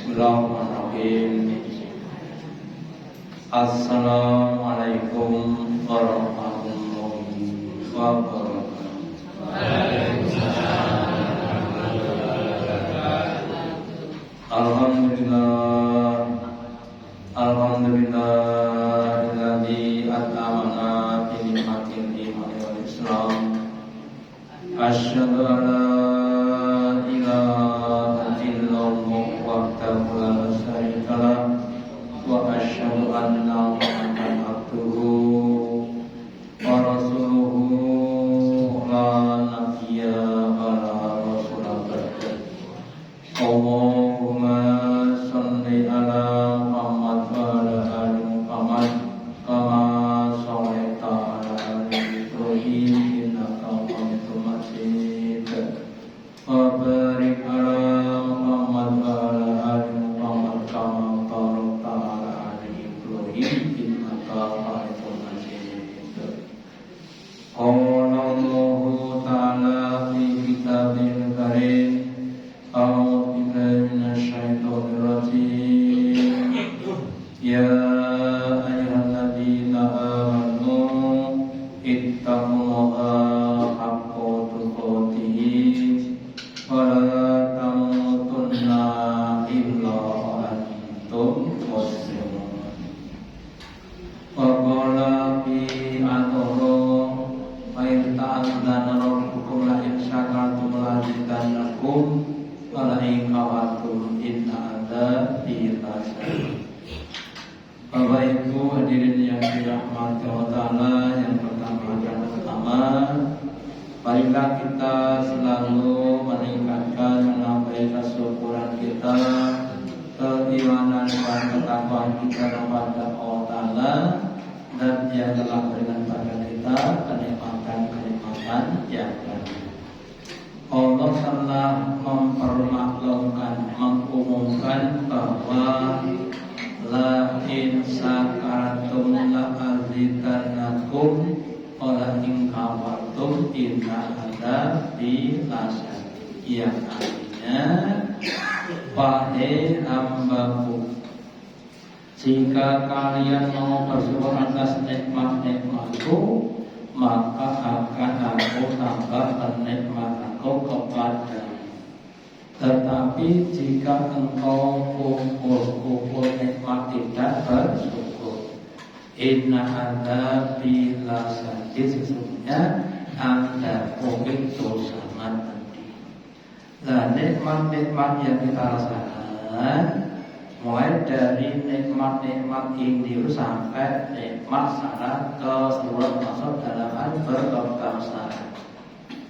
Bismillahirrahmanirrahim. Assalamualaikum warahmatullahi wabarakatuh. Alhamdulillah, alhamdulillahilladzi at'amana bi ni'matil iman wal Islam. Asyhadu an la ilaha illallah wahdahu la syarika lah wa asyhadu anna Muhammadan abduhu wa rasuluhu la nabiyya wa la rasula ba'da. Allahumma shalli ala Muhammad wa ala ali Muhammad kama shallaita ala ali Ibrahim innaka Hamidum Majid. Wa barik ala Muhammad wa ala ali Muhammad kama barakta ala ali Ibrahim innaka Hamidum Majid. Qala Allahu ta'ala fi kitabil karim. A'udzu billahi minasyaitonir rajim. Ya ayyuhalladzina amanu ittaqullaha haqqa tuqatih wa la tamutunna illa wa antum muslimun. Wa qala fi atoro wa in ta'adzana rabbukum la in syakartum la azidannakum wa la in kafartum inna adzabi lasyadid. Bapak Ibu hadirin yang dirahmati Allah Ta'ala, yang pertama dan utama, marilah kita selalu meningkatkan, menambah kesyukuran kita, keimanan dan ketakwaan kita kepada Allah Ta'ala, dan Dia telah berikan pada kita kenikmatan-kenikmatan yang banyak. Allah telah mempermaklumkan, mengumumkan bahwa la in syakartum la azidannakum wa la in kafartum inna adzabi lasyadid. Yang artinya, wahai hambaku, jika kalian mau bersyukur atas nikmat-nikmatku, maka akan aku tambahkan nikmat aku kepadamu. Tetapi jika engkau kumpul nikmat tidak bersyukur, inna adzabi lasyadid, sesungguhnya azabku itu sangat pedih. Nah, nikmat-nikmat yang kita rasakan, mulai dari nikmat-nikmat ini sampai nikmat secara keseluruhan masuk dalam berkebangsaan.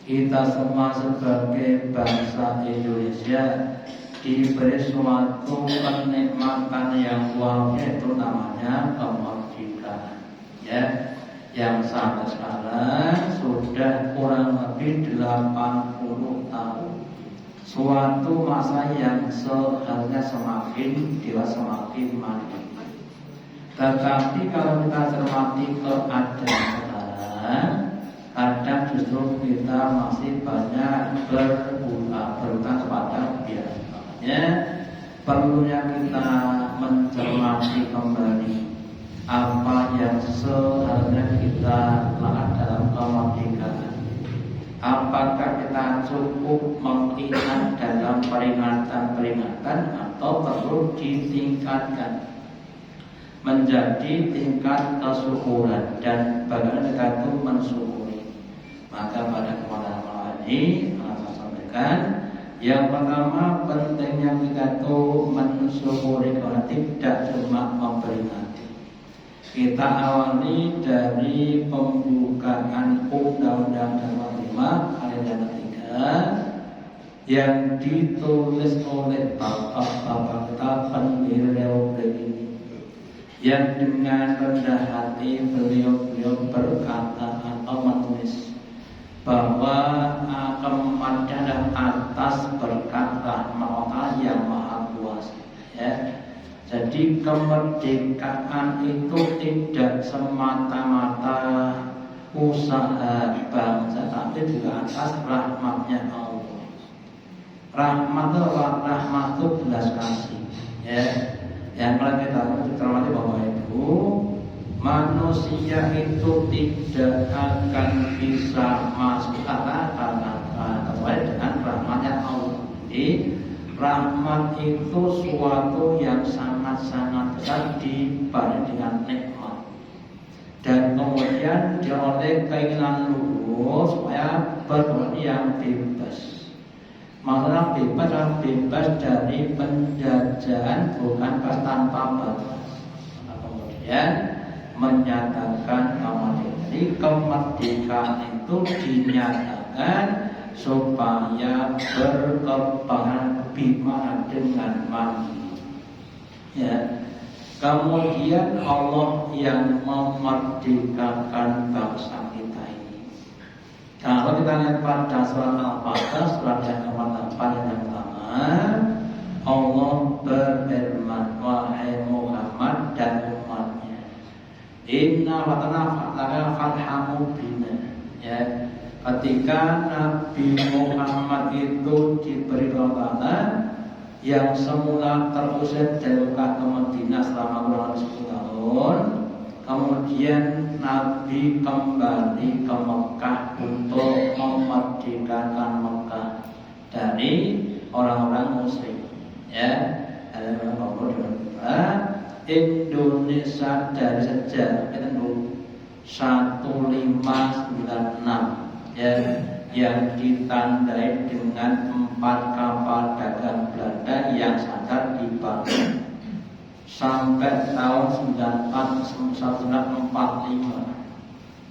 Kita semua sebagai bangsa Indonesia diberi suatu kenikmatan yang luar biasa, itu namanya kemerdekaan. Ya, yang sampai sekarang sudah kurang lebih 80 tahun. Suatu masa yang seharusnya semakin dewasa, semakin maju. Tetapi kalau kita cermati keadaan sekarang, kadang justru kita masih banyak berhutang kepada biasa. Makanya perlunya kita mencermati kembali apa yang seharusnya kita lakukan dalam kemerdekaan. Apakah kita cukup mengingat dalam peringatan-peringatan atau perlu ditingkatkan menjadi tingkat kesyukuran, dan bagaimana kita itu mensyukuri. Maka pada kesempatan ini saya sampaikan, yang pertama pentingnya kita itu mensyukuri, karena tidak cuma memperingati. Kita awali dari pembukaan Undang-Undang Dasar 45 ayat 3 yang ditulis oleh bapak-bapak kita pendiri Republik ini, yang dengan rendah hati beliau berkata atau menulis bahwa kemudian atas berkat rahmat Allah yang maha kuasa. Ya. Jadi kemerdekaan itu tidak semata-mata usaha bangsa, tapi juga atas rahmatnya Allah. Rahmat itu belas kasih. itu tidak akan bisa masuk karena kecuali dengan rahmatnya Allah. Jadi rahmat itu suatu yang sangat-sangat besar dibanding dengan nikmat. Dan kemudian dia oleh keinginan luhur supaya berbuat yang bebas. Maksudnya bebas dari penjajahan, bukan pas tanpa batas. Nah, kemudian menyatakan kemerdekaan. Jadi kemerdekaan itu dinyatakan supaya berkembang bima dengan mandiri. Ya. Kemudian Allah yang memerdekakan bangsa kita ini. Kalau kita lihat pada surat Al-Fatihah, surat yang ke-8 yang pertama, Allah berfirman, wahai Muhammad dan umatnya, inna watana laka fathamu bina. Ya. Ketika Nabi Muhammad itu diberi pertolongan, yang semula terusir dari Mekah ke Madinah selama kurang lebih 10 tahun, kemudian Nabi kembali ke Mekah untuk memerdekakan Mekah dari orang-orang musyrik. Ya, ada Indonesia dari sejarah kita dulu 1596. Ya, yang ditandai dengan 4 kapal dagang Belanda yang sadar dibangun sampai tahun 1945,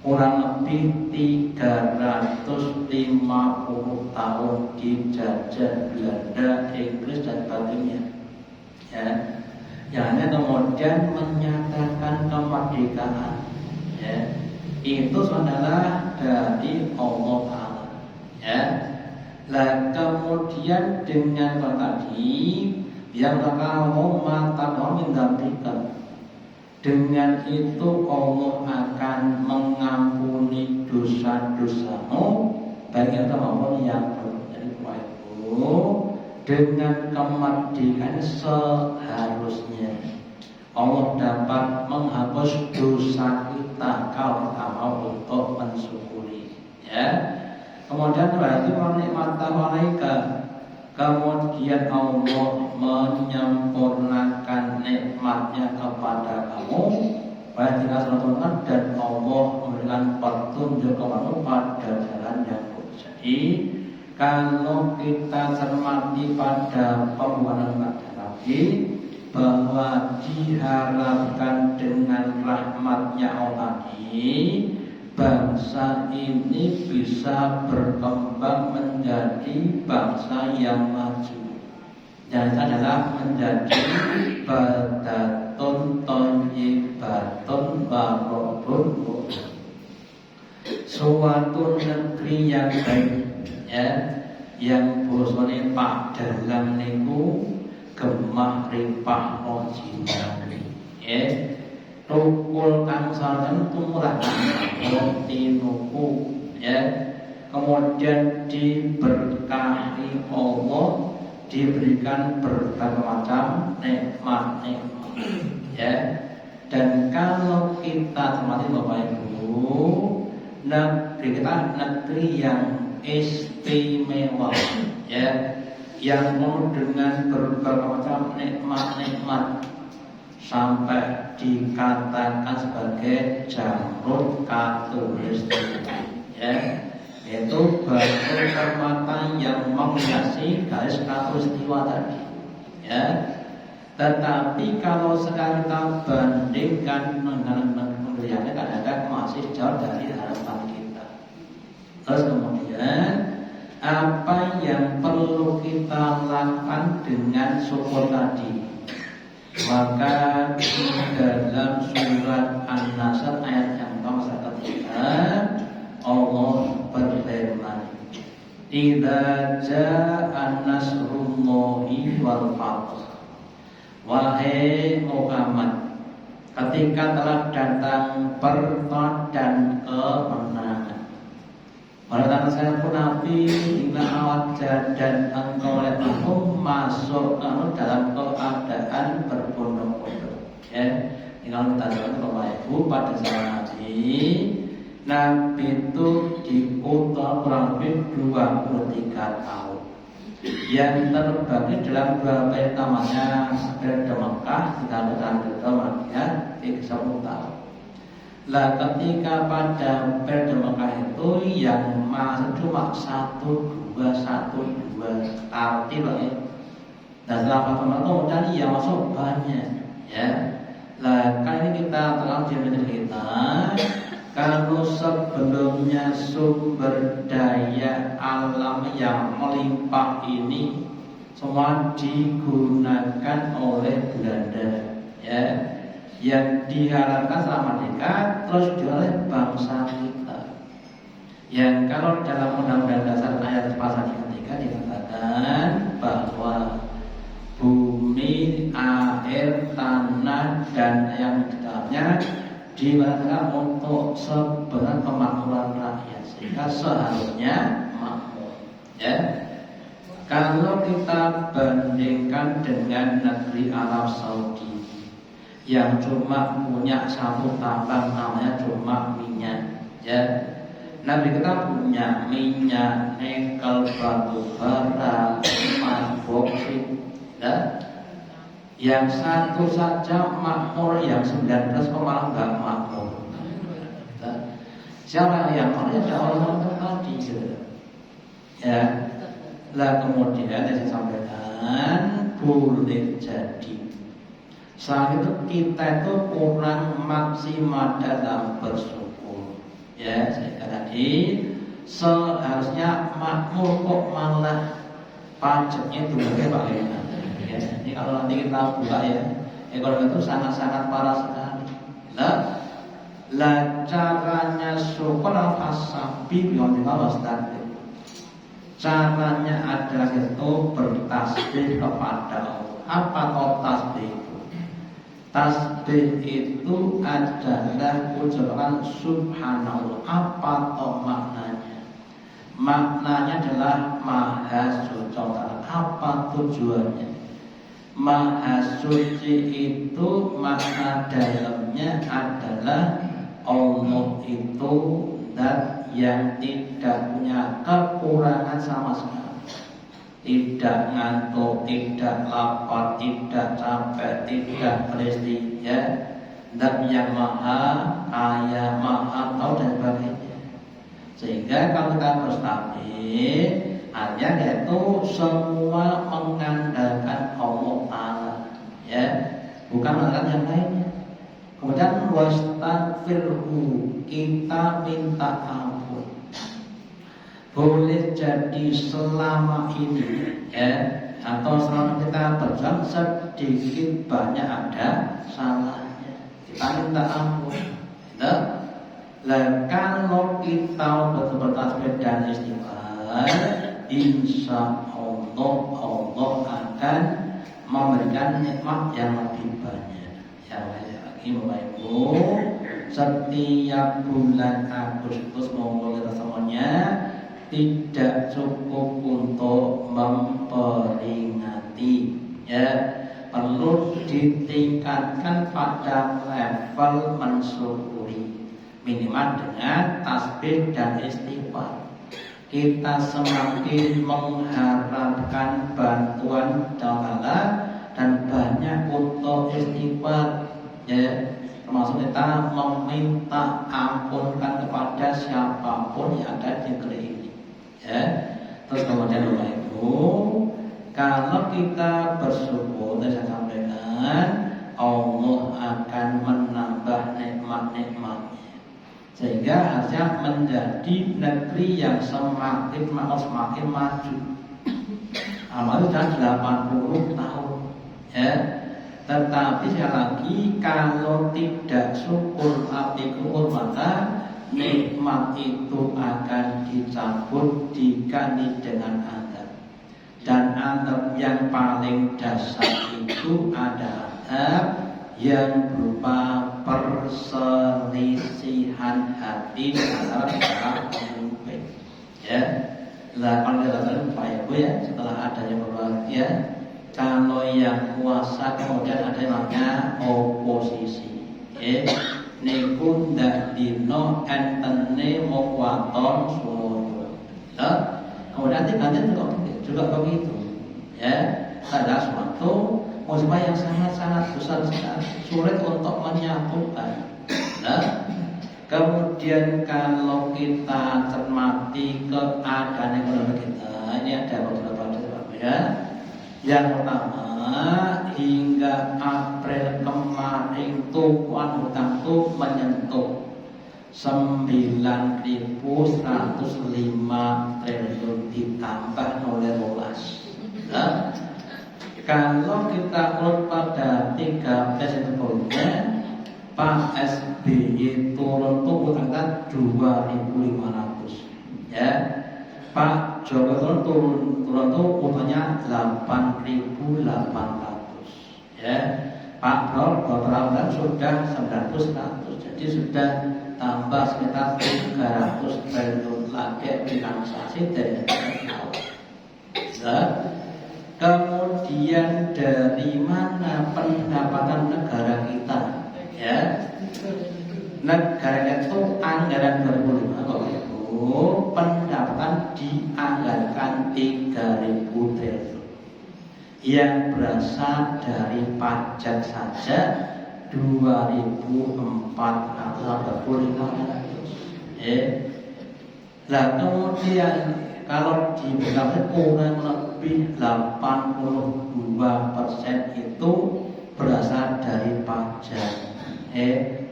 kurang lebih 350 tahun dijajah Belanda, Inggris dan sebagainya. Ya, yang kemudian menyatakan kemerdekaan. Ya, itu adalah dari Allah Ta'ala. Ya. Nah, kemudian dengan tadi yang kamu mata mindapikan, dengan itu Allah akan mengampuni dosa-dosamu baik yang maupun yang buruk. Jadi itu dengan kemerdekaan seharusnya Allah dapat menghapus dosa kita kalau kita mau untuk mensyukuri. Ya. Kemudian berarti menikmati malaika. Kemudian Allah menyempurnakan nikmatnya kepada kamu. Berarti Rasulullah dan Allah memberikan petunjuk kamu pada jalan yang lurus. Jadi kalau kita cermati pada pembuatan Nabi, bahwa diharapkan dengan rahmatnya Allah tadi, bangsa ini bisa berkembang menjadi bangsa yang maju. Dan itu adalah menjadi badatun thayyibatun barodun, suatu negeri yang baik, ya, yang bosone Pak Dalang niku gemah ripah jinane. Ya. Tukul kang sareng tumurah roti nuku, ya. Kemudian diberkahi Allah, diberikan berbagai macam nikmat-nikmat, ya. Dan kalau kita cermati Bapak Ibu, negeri kita negeri yang istimewa, ya, yang penuh dengan berbagai macam nikmat-nikmat, sampai dikatakan sebagai jamrut katulistiwa, ya, yaitu batu permata yang menghiasi garis katulistiwa tadi, ya. Tetapi kalau sekarang kita bandingkan dengan negeri yang kadang-kadang masih jauh dari harapan kita. Terus kemudian apa yang perlu kita lakukan dengan syukur tadi? Maka di dalam surat An-Nasr ayat yang ke-3 Allah berfirman, idza jaa nasrullahi wal fath. Wahai Muhammad, ketika telah datang pertolongan dan kemenangan. Pada saya pun Nabi hingga awal dan engkau oleh aku masuk dalam keadaan berbondong-bondong. Ya, tinggal kita lihat Bapak Ibu pada zaman Nabi Nabi itu diutus kurang lebih 23 tahun. Yang terbagi dalam 2 periode pertamanya periode Mekah, 3 tahun periode Madinah, 10 tahun. Lah ketika pada periode Mekah itu yang masuk cuma 1, 2 arti loh ya. Dan setelah Fathu Mekah kemudian yang masuk banyak ya. Lah kali ini kita terang kita kalau sebelumnya sumber daya alam yang melimpah ini semua digunakan oleh Belanda ya, yang diharapkan selama dekat terus oleh bangsa kita. Yang kalau dalam Undang-Undang Dasar ayat pasal 3 dikatakan bahwa bumi, air, tanah dan yang di dalamnya dibatalkan untuk sebenarnya kemakmuran rakyat, sehingga seharusnya makmur ya. Kalau kita bandingkan dengan negeri Arab Saudi yang cuma punya satu tambang namanya cuma minyak ya, negeri kita punya minyak, nikel, batu bara, emas, boksit ya. Yang satu saja makmur, yang 19 malah nggak makmur. Siapa yang makmur? Ya orang-orang tadi gitu. Ya. Lah kemudian saya sampaikan boleh jadi saat itu kita itu kurang maksimal dalam bersyukur. Ya, saya tadi seharusnya makmur kok malah pajaknya itu bagaimana? Ya, ini kalau nanti kita buka ya, ekonomi itu sangat-sangat parah sekali. Lah caranya syukur al-fasabi biyong wasdaqir. Caranya adalah itu bertasbih kepada Allah. Apa kau tasbih itu? Tasbih itu adalah ucapan subhanallah. Apa toh maknanya? Maknanya adalah maha suci. Apa tujuannya? Maha suci itu makna dalamnya adalah Allah itu zat yang tidak punya kekurangan sama sekali, tidak ngantuk, tidak lapar, tidak capek, tidak beristirahat ya. Zat yang maha kaya, maha tahu dan sebagainya. Sehingga kalau kita bertasbih artinya yaitu semua mengandalkan Allah Ta'ala ya, bukan mengandalkan yang lainnya. Kemudian wastaghfirhu, kita minta ampun. Boleh jadi selama ini ya, atau selama kita berjuang sedikit banyak ada salahnya, kita minta ampun ya. Lah kalau kita betul-betul tasbih dan istighfar, insya Allah Allah akan memberikan nikmat yang lebih banyak. Yang lagi Bapak Ibu, setiap bulan Agustus monggo kita semuanya tidak cukup untuk memperingati ya, perlu ditingkatkan pada level mensyukuri, minimal dengan tasbih dan istighfar. Kita semakin mengharapkan bantuan Allah dan banyak untuk istighfar ya, termasuk kita meminta ampunkan kepada siapapun yang ada di negeri ini ya. Terus kemudian Bapak Ibu, kalau kita bersyukur, saya sampaikan Allah akan menambah nikmat-nikmatnya, sehingga harusnya menjadi negeri yang semakin maju. Amal sudah 80 tahun ya. Tetapi sekali lagi kalau tidak syukur tapi kufur, maka nikmat itu akan dicabut, diganti dengan azab. Dan azab yang paling dasar itu ada azab yang berupa perselisihan hati antara para pemimpin ya. Lah kalau kita Bapak Ibu ya, setelah adanya berbahagia, kalau yang kuasa kemudian ada yang namanya oposisi ya. niku ndak dino entene mung waton semono. Kemudian diganti juga begitu. Ya, ada suatu musibah yang sangat-sangat besar sekali, sulit untuk menyatukan. Kemudian kalau kita cermati keadaan ekonomi kita, ini ada beberapa sebab ya. Yang pertama, hingga April kemarin tumpuan hutang itu menyentuh 9.105 triliun ditambah 0,12. Kalau kita urut pada 13 sebelumnya, Pak SBY turun tuh hutangnya 2.500, ya. Pak Jokowi turun tuh hutangnya 8.800, ya. Pak Prabowo sudah 900, jadi sudah tambah sekitar 300 triliun lagi finansiasi dari kemudian dari mana pendapatan negara kita? Ya, negara itu anggaran 2005 Bapak Ibu pendapatan dianggarkan 3.000 triliun yang berasal dari pajak saja 2.445. Nah kemudian kalau diberikan kurang lebih 82% itu berasal dari pajak.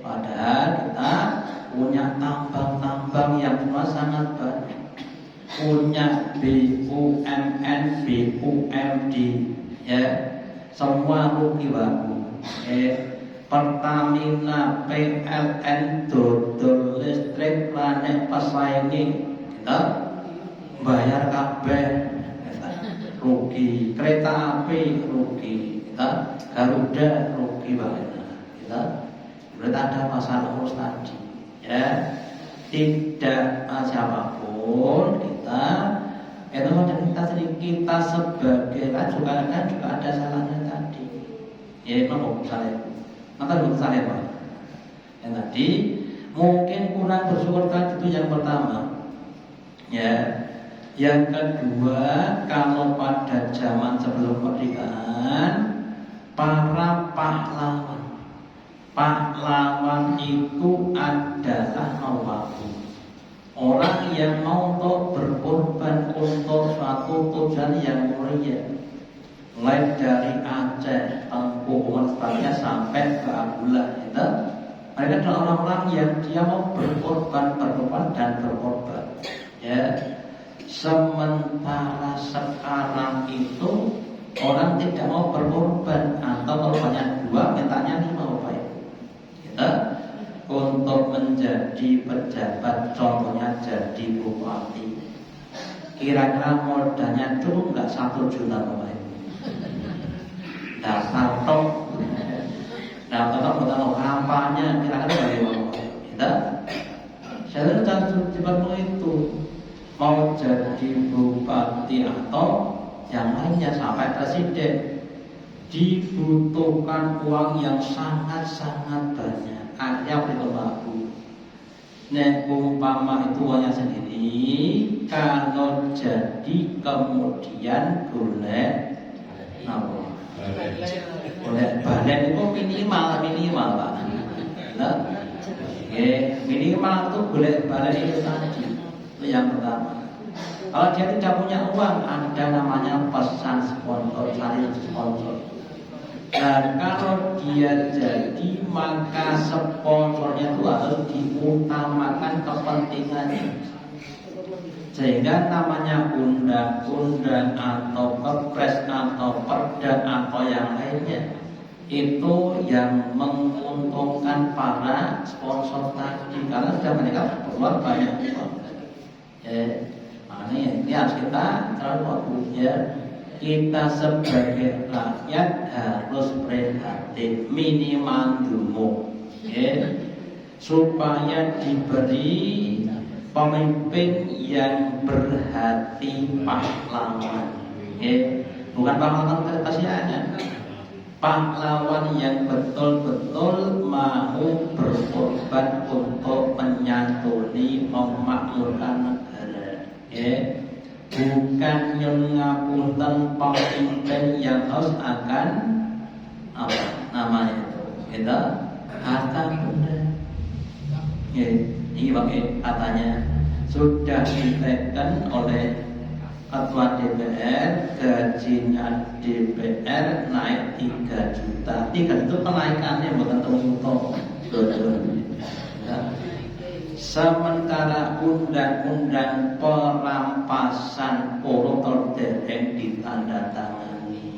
Padahal kita punya tambang-tambang yang cuma sangat banyak, punya BUMN, BUMD, ya, semua rugi bagus. Pertamina, PLN, dodol listrik, planet pesaingi, kita bayar kabeh, rugi. Kereta api rugi, kita Garuda rugi banget, kita. Berarti ada masalah urus tadi, ya. Tidak siapapun kita itu kita sebagai juga ada salahnya tadi. Ya itu salah. Maka dulu salah Pak. Yang tadi mungkin kurang bersyukur tadi itu yang pertama. Ya. Yang kedua, kalau pada zaman sebelum kemerdekaan para pahlawan itu adalah orang yang mau untuk berkorban untuk suatu tujuan yang mulia, mulai dari Aceh, Tengku, sebagainya sampai ke Abdullah itu, mereka adalah orang-orang yang dia mau berkorban dan berkorban. Ya, sementara sekarang itu orang tidak mau berkorban atau korbannya 2, mintanya 5 Bapak Ibu. Untuk menjadi pejabat, contohnya jadi bupati, kira-kira modalnya cukup nggak 1 juta Bapak Ibu? Dasar tok, kampanye kira-kira bagaimana? Kita, saya tidak cepat itu mau jadi bupati atau yang lainnya sampai presiden, dibutuhkan uang yang sangat-sangat banyak. Akhirnya berlaku. Nek umpama itu uangnya sendiri, kalau jadi kemudian boleh balen itu minimal Pak. Nah, minimal itu boleh balen itu tadi. Itu yang pertama. Kalau dia tidak punya uang, ada namanya pesan sponsor, cari sponsor. Dan kalau dia jadi, maka sponsornya itu harus diutamakan kepentingannya. Sehingga namanya undang-undang atau kepres atau perda atau yang lainnya itu yang menguntungkan para sponsor tadi, karena sudah mereka keluar banyak uang. Ini harus kita terlalu ya. Kita sebagai rakyat harus prihatin minimal dulu, ya, supaya diberi pemimpin yang berhati pahlawan, ya. Bukan pahlawan kasihan, pahlawan yang betul-betul mau berkorban untuk menyantuni memakmurkan negara. Ya. Bukan yang ngapunten pemimpin yang harus akan apa namanya itu, kita harta benda. Ya, ini pakai katanya sudah ditekan oleh Ketua DPR, gajinya DPR naik 3 juta. 3 itu kenaikannya bukan terus-terus. Ya. Sementara undang-undang perampasan koruptor dereng ditandatangani.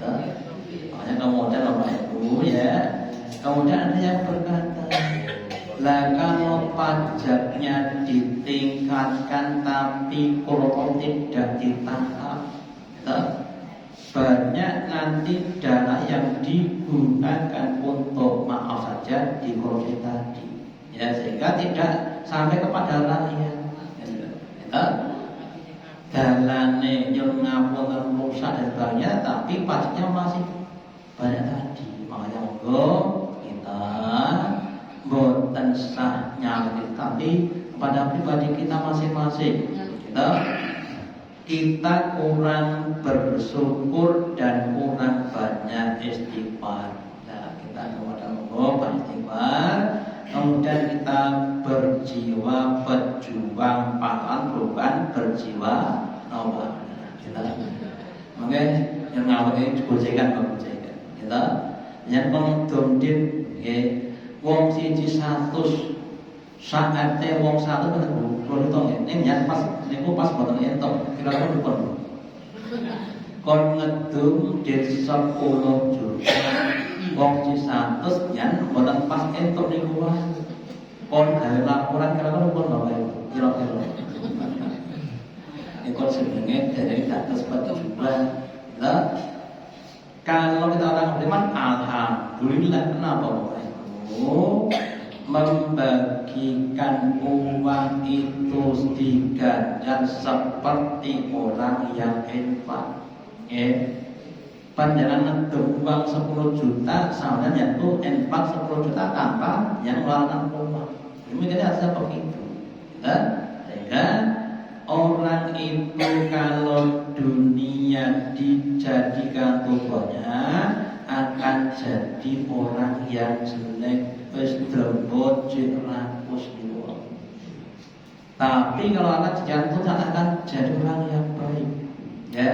Ya. Makanya kemudian Bapak Ibu ya, kemudian ada yang berkata, lah kalau pajaknya ditingkatkan tapi koruptor tidak ditangkap, banyak nanti dana yang digunakan untuk maaf saja dikorupsi tadi, ya sehingga tidak sampai kepada rakyat. Dalane nyun ngapunten rusak dan banyak, tapi pajaknya masih banyak tadi. Makanya monggo kita boten sah nyalip, tapi pada pribadi kita masing-masing kita kurang bersyukur dan kurang banyak istighfar. Nah, kita kepada Allah beristighfar, kemudian kita berjiwa berjuang pahlawan, bukan berjiwa nobar. Oke, yang ngawake dibojekan kita. Yang pengdomdin wong siji 100 saate wong 100 kan boleh tong ning yen pas niku pas boten entuk kira-kira dipun kon ngedum dir 10 juta wong siji 100 yen boten pas entuk niku wae kon gawe laporan kira-kira dipun Bapak Ibu kira-kira niku sebenarnya dari atas perjuangan lah. Kalau kita orang beriman, alhamdulillah. Kenapa Bapak Ibu? Membagikan uang itu diganjar seperti orang yang infak. Panjangan ngedum uang 10 juta, sama yaitu infak 10 juta tanpa yang mengeluarkan uang. Demikian hasil begitu. Sehingga orang itu kalau dunia dijadikan tubuhnya akan jadi orang yang jelek, wis drembojek rakus gitu. Tapi kalau akan jantung akan jadi orang yang baik. Ya,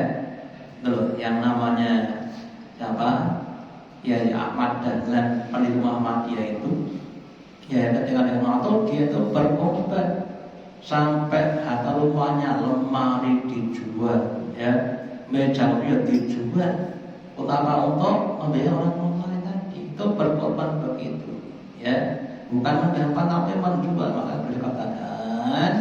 loh, yang namanya siapa? Ya Ahmad Dahlan pendiri Muhammadiyah itu, ya ketika dia mengatur dia itu berkorban sampai harta rumahnya, lemari dijual, ya meja dia dijual, utama untuk membayar orang lain tadi. Itu berkorban begitu, ya bukan mendapat tapi menjual. Maka beliau katakan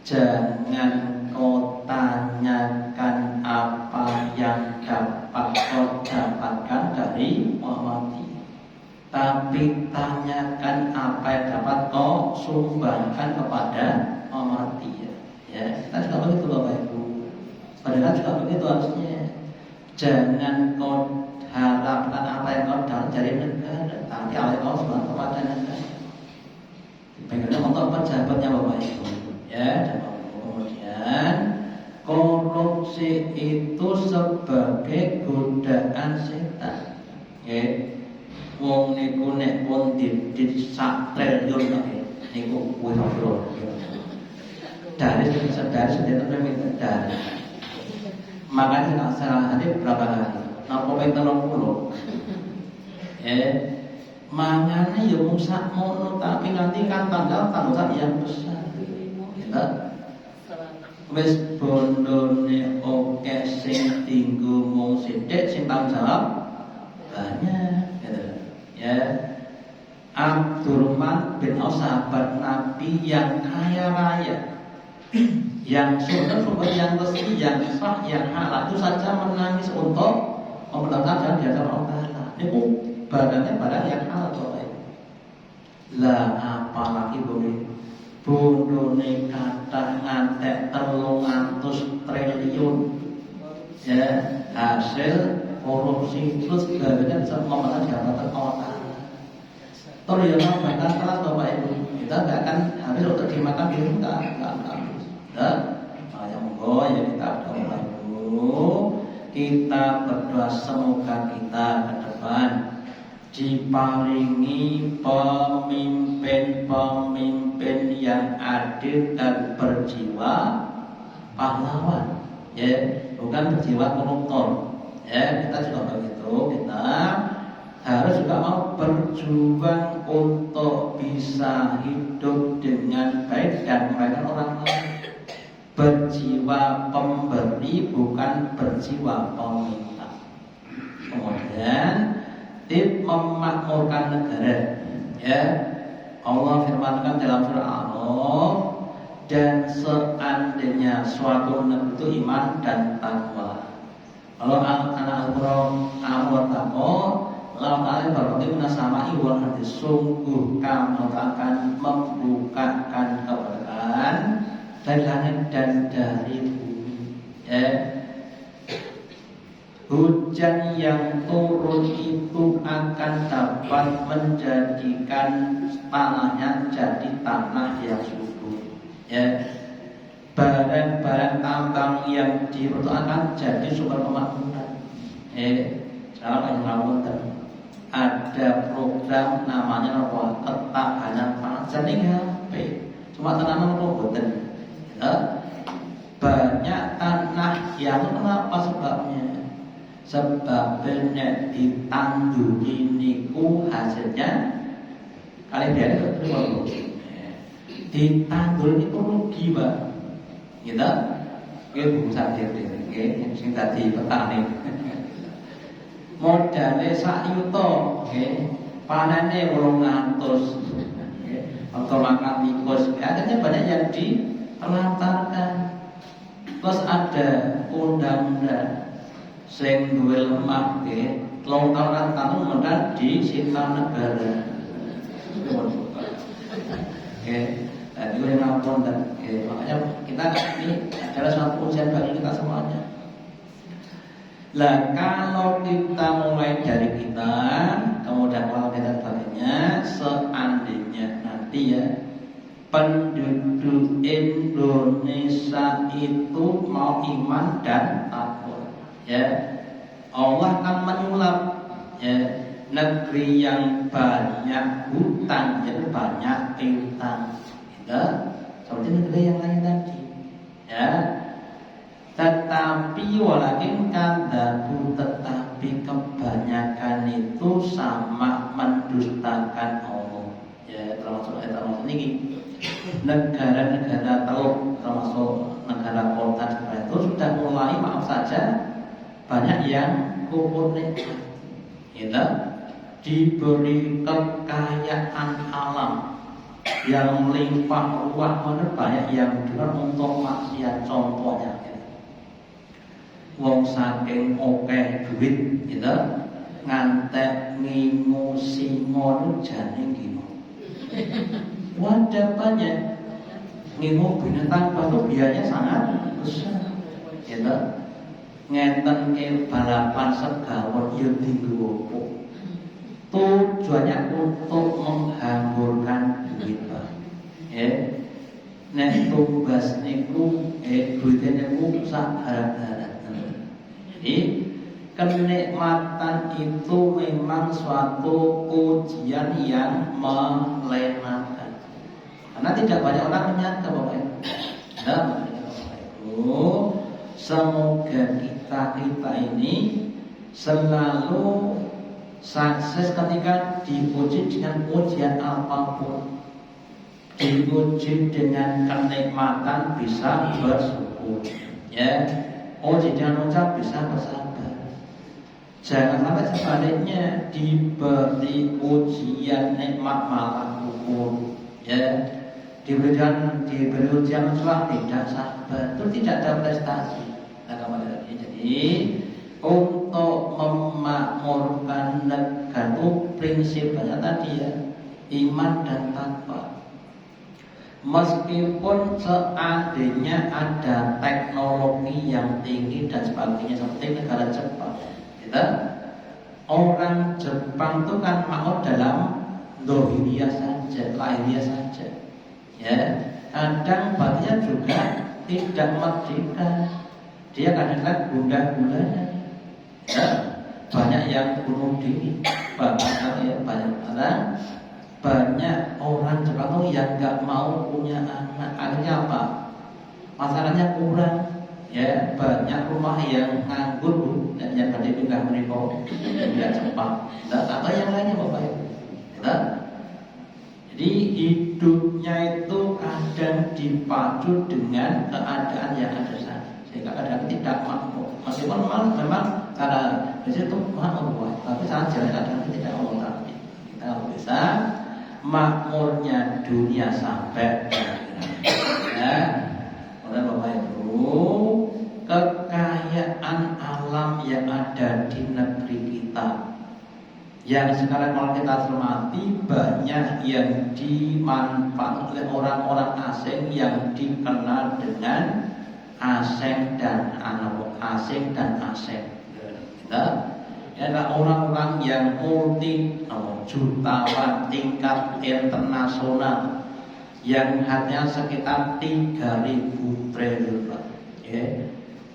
jangan kau tanyakan apa yang dapat kau dapatkan dari Muhammadiyah, tapi tanyakan apa yang dapat kau sumbangkan kepada Muhammadiyah. Ya, kita juga begitu Bapak Ibu. Padahal juga begitu harusnya. Jangan kau harapkan apa yang kau dapat dari negara, tapi apa yang kau sumbangkan kepada negara. Bagaimana untuk pejabatnya Bapak Ibu. Ya, dan kemudian korupsi itu sebagai godaan setan. Ya. Wong niku nek pun di sak triliun niku kuwi lho. Dari sederet minta dari. Makanya kalau salah hati berapa kali? Napa ping 30. Mangane ya mung sak mono tapi nanti kan tanggal yang besar. Ya. Wis bondone oke sing tinggu mung sithik sing tanggung jawab banyak. Ya, Abdurrahman bin Auf sahabat Nabi yang kaya raya, yang sumber yang resmi, yang sah, yang halal itu saja menangis untuk mempertahankan di hadapan Allah Taala. Itu barangnya barang yang halal. Lah apalagi bondone kata ngantek 300 triliun, ya hasil korupsi, terus gagalnya bisa memegang jabatan Allah. Toh ya bahkan kelas Bapak Ibu, kita nggak akan habis untuk dimakan di kita, nggak habis. Yang monggo ya kita berdoa dulu, kita berdoa semoga kita ke depan diparingi pemimpin-pemimpin yang adil dan berjiwa pahlawan, ya, bukan berjiwa koruptor. Ya, kita juga begitu, kita harus juga mau berjuang untuk bisa hidup dengan baik dan melayani orang lain. Berjiwa pemberi bukan berjiwa peminta. Kemudian memakmurkan negara, ya. Allah firmankan dalam surah Al-A'raf, dan seandainya suatu negeri itu iman dan takwa. Kalau anak Al-Qur'an takwa, Allah Ta'ala berkata menasama'i wal hati, sungguh kamu akan membukakan keberkahan dari langit dan dari bumi, ya. Hujan yang turun itu akan dapat menjadikan tanahnya jadi tanah yang subur, ya. Barang-barang tambang yang diperlukan jadi sumber kemakmuran. Sekarang ada program namanya apa? Ketahanan pangan. Jadi HP, cuma tanaman roboten. Banyak tanah yang kenapa sebabnya? Sebabnya ditanduri niku hasilnya kali biar itu ditandur itu rugi, Pak. Gitu. Buku sadir yang sing tadi petani. Modalnya sak yuto, panennya 800, atau makan tikus. Akhirnya banyak yang ditelantarkan. Terus ada undang-undang sing duwe lemah, longkaran tanung modal di sita negara. Dan itu yang nonton dan makanya kita ini adalah suatu ujian bagi kita semuanya. Lah kalau kita mulai dari kita, kemudian kalau kita sebagainya, seandainya nanti ya penduduk Indonesia itu mau iman dan takwa, ya, Allah akan menyulap, ya, negeri yang banyak hutang jadi banyak piutang. Seperti negeri yang lain tadi, ya. Tetapi walakin kadabu, tetapi kebanyakan itu sama mendustakan Allah, ya. Termasuk ini negara-negara teluk, termasuk negara kota itu sudah mulai, maaf saja, banyak yang kufur nikmat, ya. Diberi kekayaan alam yang melimpah ruah, benar banyak yang dengar untuk maksiat. Contohnya, wong saking akeh duit, gitu, ngantek ngingu singon jane gino. Wadah banyak ngingu binatang batu biayanya sangat besar, gitu. Ngenten ke balapan segawon yang tinggu opo. Tujuannya untuk menghamburkan duit, Pak. Nek tumbas niku duitnya niku sak harap-harap. Jadi kenikmatan itu memang suatu ujian yang melenakan. Karena tidak banyak orang menyangka bahwa semoga kita ini selalu sukses ketika diuji dengan ujian apapun, diuji dengan kenikmatan bisa bersyukur, ya, uji dengan ucap bisa bersabar. Jangan sampai sebaliknya diberi ujian nikmat malah kufur, ya, diberi ujian ucap tidak sabar, itu tidak ada prestasi. Jadi untuk memakmurkan negara itu prinsipnya tadi, ya, iman dan takwa. Meskipun seandainya ada teknologi yang tinggi dan sebagainya seperti negara Jepang, Gitu. Orang Jepang itu kan mau dalam dohiriyah saja, lahiriah saja. Ya, kadang batinnya juga tidak merdeka. Dia kadang-kadang gundah-gulana. Ya, banyak yang bunuh diri, banyak orang Jepang itu yang nggak mau punya anak. Akhirnya apa? Masalahnya kurang. Ya, banyak rumah yang nganggur dan yang tadi pindah mereka pindah Jepang. Dan apa yang lainnya Bapak Ibu? Ya. Jadi hidupnya itu kadang dipacu dengan keadaan yang ada saat, sehingga kadang tidak makmur. Meskipun memang cara di situ makmur, tapi saat jalan kadang tidak makmur. Tapi kita bisa makmurnya dunia sampai ya. Oleh Bapak Ibu, kekayaan alam yang ada di negeri kita, yang sekarang kalau kita cermati banyak yang dimanfaatkan oleh orang-orang asing yang dikenal dengan asing dan asing. Adalah orang-orang yang multi jutawan tingkat internasional yang hanya sekitar 3.000 triliun, ya.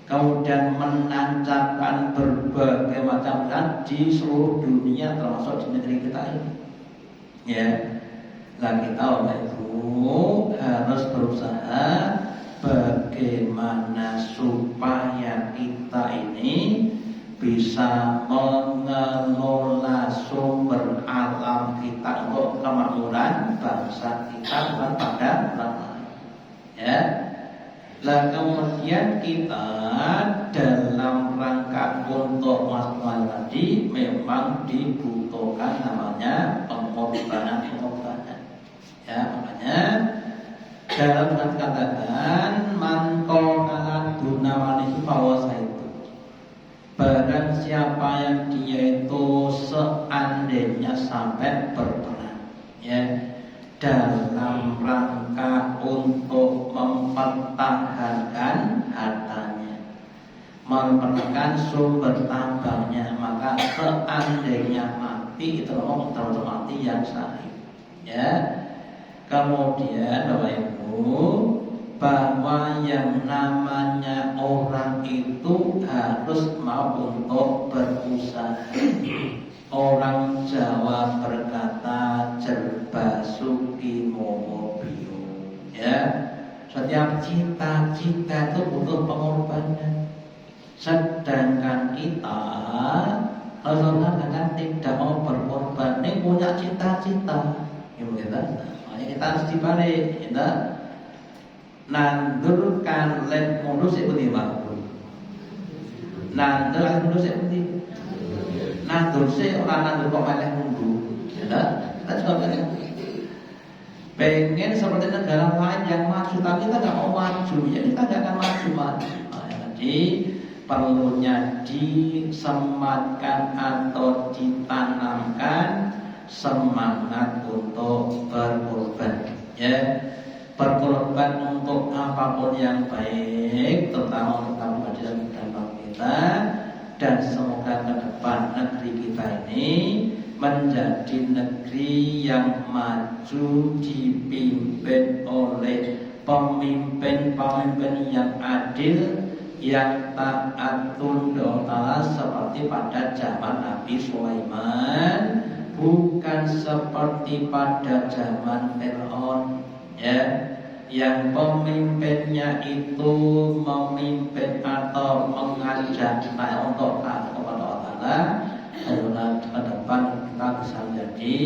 Kemudian menancapkan berbagai macam zat di seluruh dunia termasuk di negeri kita ini. Ya, nah kita oleh itu harus berusaha bagaimana supaya kita ini bisa mengelola sumber alam kita untuk kemakmuran bangsa kita, bukan pada orang lain. Ya. Nah kemudian kita dalam rangka untuk masalah tadi memang dibutuhkan namanya pengorbanan. Ya, makanya dalam katakan mangkol kalah dunawani bahwa itu barang siapa yang dia itu seandainya sampai berperan, ya, dalam rangka untuk mempertahankan hartanya, mempertahankan sumber tambangnya, maka seandainya mati itu termasuk mati yang sahih. Ya, kemudian Bapak Ibu, bahwa yang namanya orang itu harus mau untuk berusaha. Orang Jawa berkata jerbasuki momobio. Ya, setiap cita-cita itu butuh pengorbanan. Sedangkan kita Rasulullah kan tidak mau berkorban. Ini punya cita-cita, ya kita. Makanya kita harus dibalik, kita nandurkan lek mundur seperti apa? Nandur lek mundur seperti nandur se orang nandur kok malah mundur. Ya, kita juga pengen seperti negara lain yang maju, tapi kita nggak mau maju, ya kita nggak akan maju. Jadi perlunya disematkan atau ditanamkan semangat untuk berkorban, ya, berkorban untuk apapun yang baik, terutama untuk pribadi dan kita, dan semoga ke depan negeri kita ini menjadi negeri yang maju, dipimpin oleh pemimpin-pemimpin yang adil, yang taat tunduk taat seperti pada zaman Nabi Sulaiman, bukan seperti pada zaman Fir'aun, ya, yang pemimpinnya itu memimpin atau mengajak untuk taat kepada Allah. Adalah ke depan kita bisa menjadi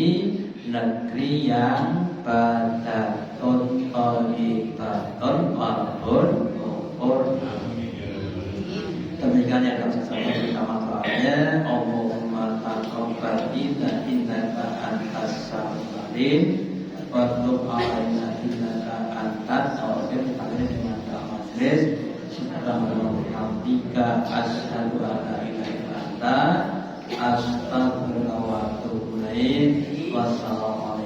negeri yang badatun thayyibatun walaupun kufur. Demikian yang kami sampaikan bersama doanya. Allahumma taqabbal minna innaka antas samiul alim wa tub 'alaina innaka antat tawwabur rahim. Dengan doa majelis subhanallah asyhadu an la ilaha illa anta astaghfiruka wa atubu ilaik. Wassalamualaikum